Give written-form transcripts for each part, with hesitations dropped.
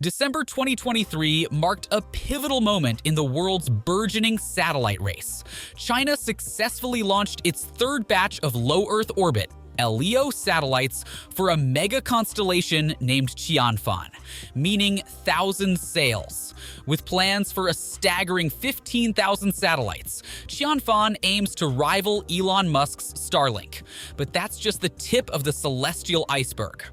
December 2023 marked a pivotal moment in the world's burgeoning satellite race. China successfully launched its third batch of low Earth orbit LEO satellites for a mega-constellation named Qianfan, meaning thousand sails. With plans for a staggering 15,000 satellites, Qianfan aims to rival Elon Musk's Starlink. But that's just the tip of the celestial iceberg.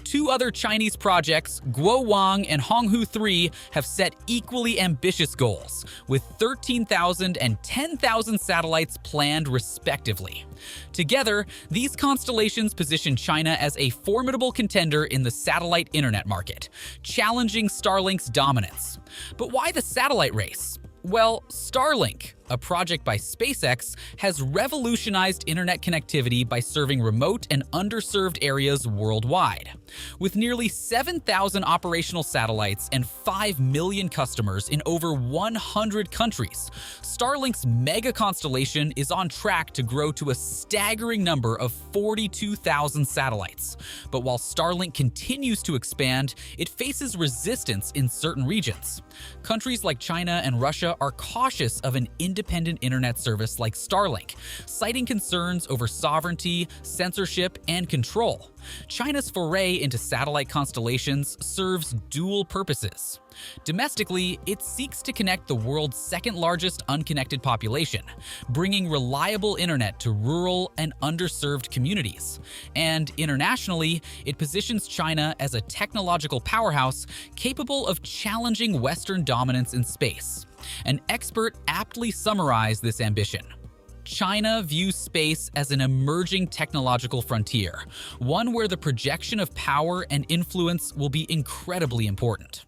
Two other Chinese projects, Guowang and Honghu 3, have set equally ambitious goals, with 13,000 and 10,000 satellites planned respectively. Together, these constellations position China as a formidable contender in the satellite internet market, challenging Starlink's dominance. But why the satellite race? Well, Starlink, a project by SpaceX, has revolutionized internet connectivity by serving remote and underserved areas worldwide. With nearly 7,000 operational satellites and 5 million customers in over 100 countries, Starlink's mega-constellation is on track to grow to a staggering number of 42,000 satellites. But while Starlink continues to expand, it faces resistance in certain regions. Countries like China and Russia are cautious of an independent internet service like Starlink, citing concerns over sovereignty, censorship, and control. China's foray into satellite constellations serves dual purposes. Domestically, it seeks to connect the world's second-largest unconnected population, bringing reliable internet to rural and underserved communities. And internationally, it positions China as a technological powerhouse capable of challenging Western dominance in space. An expert aptly summarized this ambition. China views space as an emerging technological frontier, one where the projection of power and influence will be incredibly important.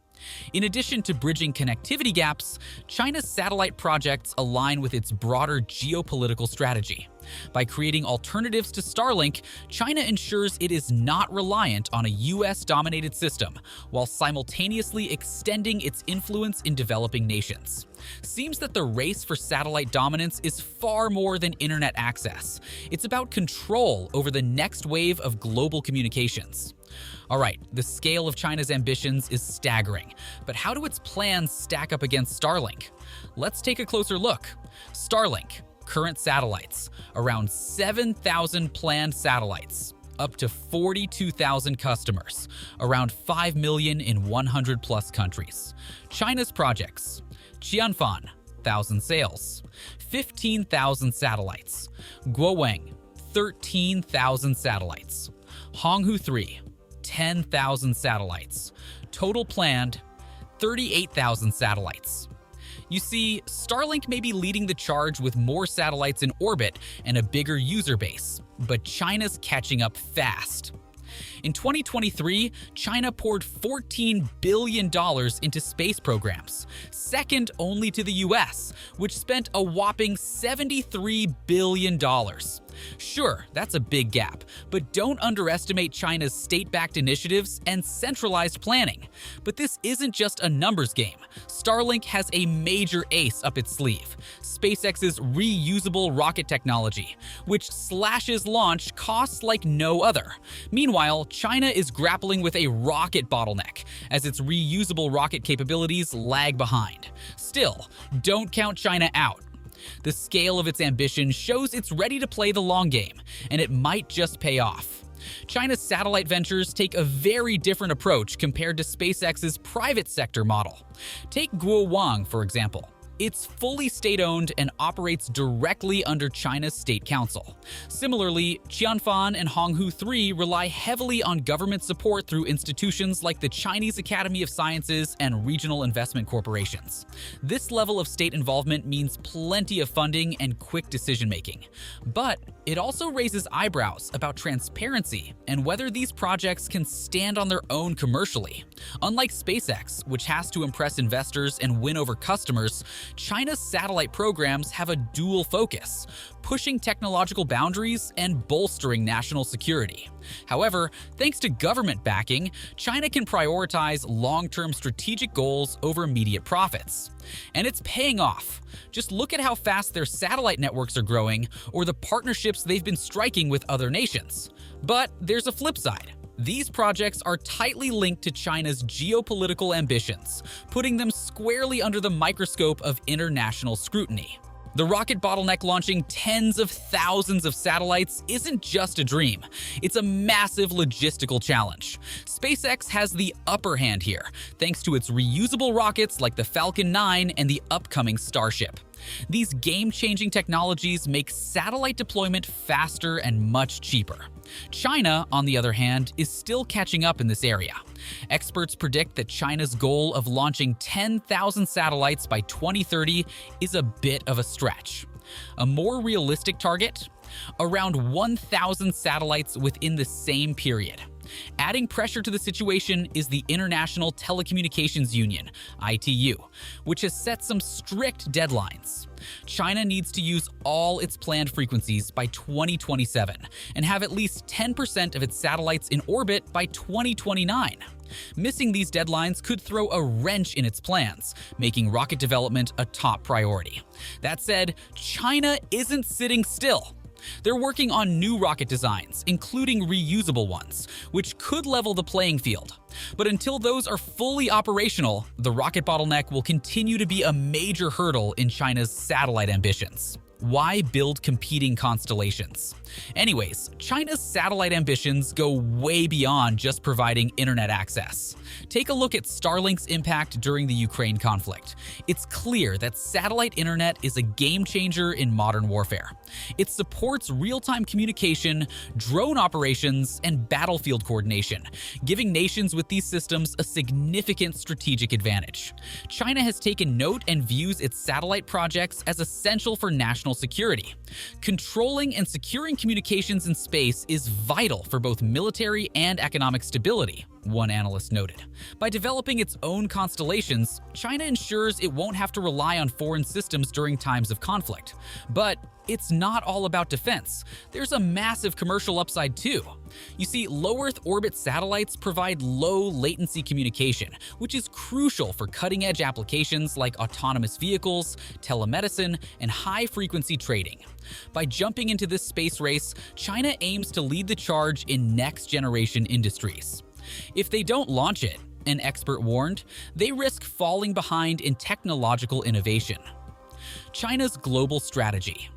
In addition to bridging connectivity gaps, China's satellite projects align with its broader geopolitical strategy. By creating alternatives to Starlink, China ensures it is not reliant on a US-dominated system, while simultaneously extending its influence in developing nations. Seems that the race for satellite dominance is far more than internet access. It's about control over the next wave of global communications. Alright, the scale of China's ambitions is staggering, but how do its plans stack up against Starlink? Let's take a closer look. Starlink, current satellites, around 7,000 planned satellites, up to 42,000 customers, around 5 million in 100+ countries. China's projects, Qianfan, 1,000 sails, 15,000 satellites, Guowang, 13,000 satellites, Honghu 3, 10,000 satellites. Total planned, 38,000 satellites. You see, Starlink may be leading the charge with more satellites in orbit and a bigger user base, but China's catching up fast. In 2023, China poured $14 billion into space programs, second only to the US, which spent a whopping $73 billion. Sure, that's a big gap, but don't underestimate China's state-backed initiatives and centralized planning. But this isn't just a numbers game. Starlink has a major ace up its sleeve: SpaceX's reusable rocket technology, which slashes launch costs like no other. Meanwhile, China is grappling with a rocket bottleneck, as its reusable rocket capabilities lag behind. Still, don't count China out. The scale of its ambition shows it's ready to play the long game, and it might just pay off. China's satellite ventures take a very different approach compared to SpaceX's private sector model. Take Guowang, for example. It's fully state-owned and operates directly under China's State Council. Similarly, Qianfan and Honghu 3 rely heavily on government support through institutions like the Chinese Academy of Sciences and regional investment corporations. This level of state involvement means plenty of funding and quick decision-making. But it also raises eyebrows about transparency and whether these projects can stand on their own commercially. Unlike SpaceX, which has to impress investors and win over customers, China's satellite programs have a dual focus: pushing technological boundaries and bolstering national security. However, thanks to government backing, China can prioritize long-term strategic goals over immediate profits. And it's paying off. Just look at how fast their satellite networks are growing, or the partnerships they've been striking with other nations. But there's a flip side. These projects are tightly linked to China's geopolitical ambitions, putting them squarely under the microscope of international scrutiny. The Rocket Bottleneck launching tens of thousands of satellites isn't just a dream, it's a massive logistical challenge. SpaceX has the upper hand here, thanks to its reusable rockets like the Falcon 9 and the upcoming Starship. These game-changing technologies make satellite deployment faster and much cheaper. China, on the other hand, is still catching up in this area. Experts predict that China's goal of launching 10,000 satellites by 2030 is a bit of a stretch. A more realistic target? Around 1,000 satellites within the same period. Adding pressure to the situation is the International Telecommunications Union, ITU, which has set some strict deadlines. China needs to use all its planned frequencies by 2027 and have at least 10% of its satellites in orbit by 2029. Missing these deadlines could throw a wrench in its plans, making rocket development a top priority. That said, China isn't sitting still. They're working on new rocket designs, including reusable ones, which could level the playing field. But until those are fully operational, the rocket bottleneck will continue to be a major hurdle in China's satellite ambitions. Why build competing constellations? Anyways, China's satellite ambitions go way beyond just providing internet access. Take a look at Starlink's impact during the Ukraine conflict. It's clear that satellite internet is a game changer in modern warfare. It supports real-time communication, drone operations, and battlefield coordination, giving nations with these systems a significant strategic advantage. China has taken note and views its satellite projects as essential for national security. Controlling and securing communications in space is vital for both military and economic stability, one analyst noted. By developing its own constellations, China ensures it won't have to rely on foreign systems during times of conflict. But it's not all about defense. There's a massive commercial upside too. You see, low Earth orbit satellites provide low latency communication, which is crucial for cutting-edge applications like autonomous vehicles, telemedicine, and high-frequency trading. By jumping into this space race, China aims to lead the charge in next-generation industries. If they don't launch it, an expert warned, they risk falling behind in technological innovation. China's global strategy.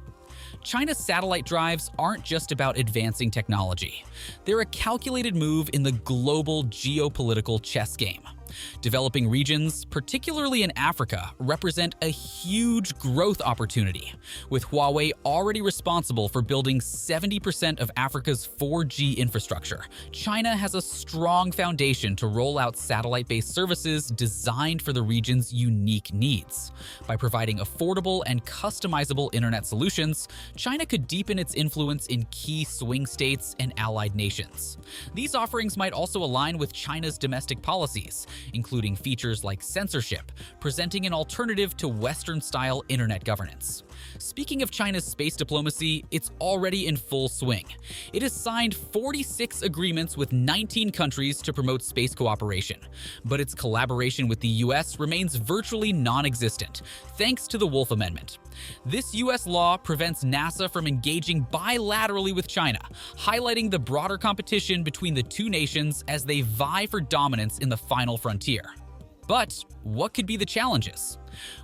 China's satellite drives aren't just about advancing technology. They're a calculated move in the global geopolitical chess game. Developing regions, particularly in Africa, represent a huge growth opportunity, with Huawei already responsible for building 70% of Africa's 4G infrastructure. China has a strong foundation to roll out satellite-based services designed for the region's unique needs. By providing affordable and customizable internet solutions, China could deepen its influence in key swing states and allied nations. These offerings might also align with China's domestic policies, including features like censorship, presenting an alternative to Western-style internet governance. Speaking of China's space diplomacy, it's already in full swing. It has signed 46 agreements with 19 countries to promote space cooperation, but its collaboration with the US remains virtually non-existent, thanks to the Wolf Amendment. This US law prevents NASA from engaging bilaterally with China, highlighting the broader competition between the two nations as they vie for dominance in the final frontier. But what could be the challenges?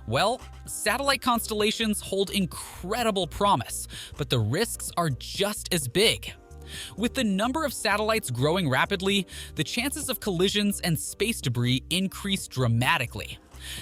Well, satellite constellations hold incredible promise, but the risks are just as big. With the number of satellites growing rapidly, the chances of collisions and space debris increase dramatically.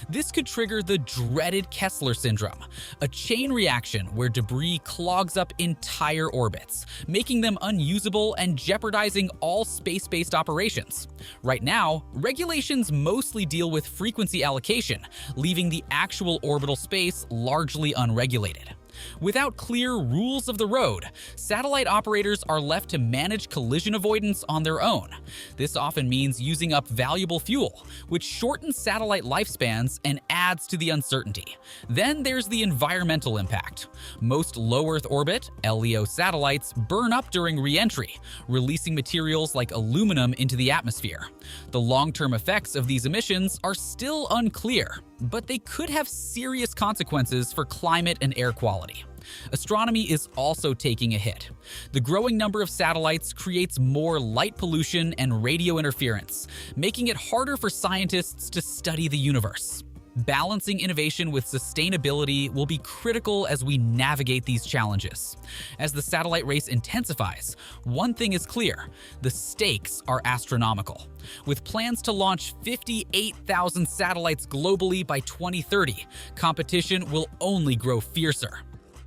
This could trigger the dreaded Kessler syndrome, a chain reaction where debris clogs up entire orbits, making them unusable and jeopardizing all space-based operations. Right now, regulations mostly deal with frequency allocation, leaving the actual orbital space largely unregulated. Without clear rules of the road, satellite operators are left to manage collision avoidance on their own. This often means using up valuable fuel, which shortens satellite lifespans and adds to the uncertainty. Then there's the environmental impact. Most low Earth orbit (LEO) satellites burn up during re-entry, releasing materials like aluminum into the atmosphere. The long-term effects of these emissions are still unclear, but they could have serious consequences for climate and air quality. Astronomy is also taking a hit. The growing number of satellites creates more light pollution and radio interference, making it harder for scientists to study the universe. Balancing innovation with sustainability will be critical as we navigate these challenges. As the satellite race intensifies, one thing is clear: the stakes are astronomical. With plans to launch 58,000 satellites globally by 2030, competition will only grow fiercer.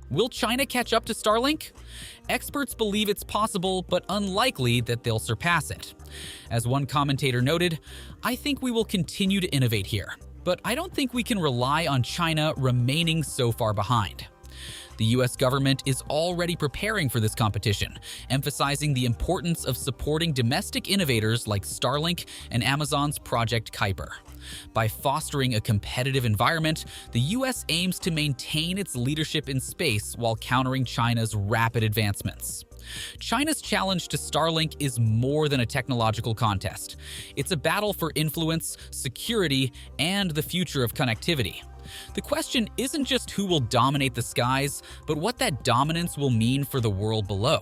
Will China catch up to Starlink? Experts believe it's possible, but unlikely that they'll surpass it. As one commentator noted, "I think we will continue to innovate here, but I don't think we can rely on China remaining so far behind." The US government is already preparing for this competition, emphasizing the importance of supporting domestic innovators like Starlink and Amazon's Project Kuiper. By fostering a competitive environment, the US aims to maintain its leadership in space while countering China's rapid advancements. China's challenge to Starlink is more than a technological contest. It's a battle for influence, security, and the future of connectivity. The question isn't just who will dominate the skies, but what that dominance will mean for the world below.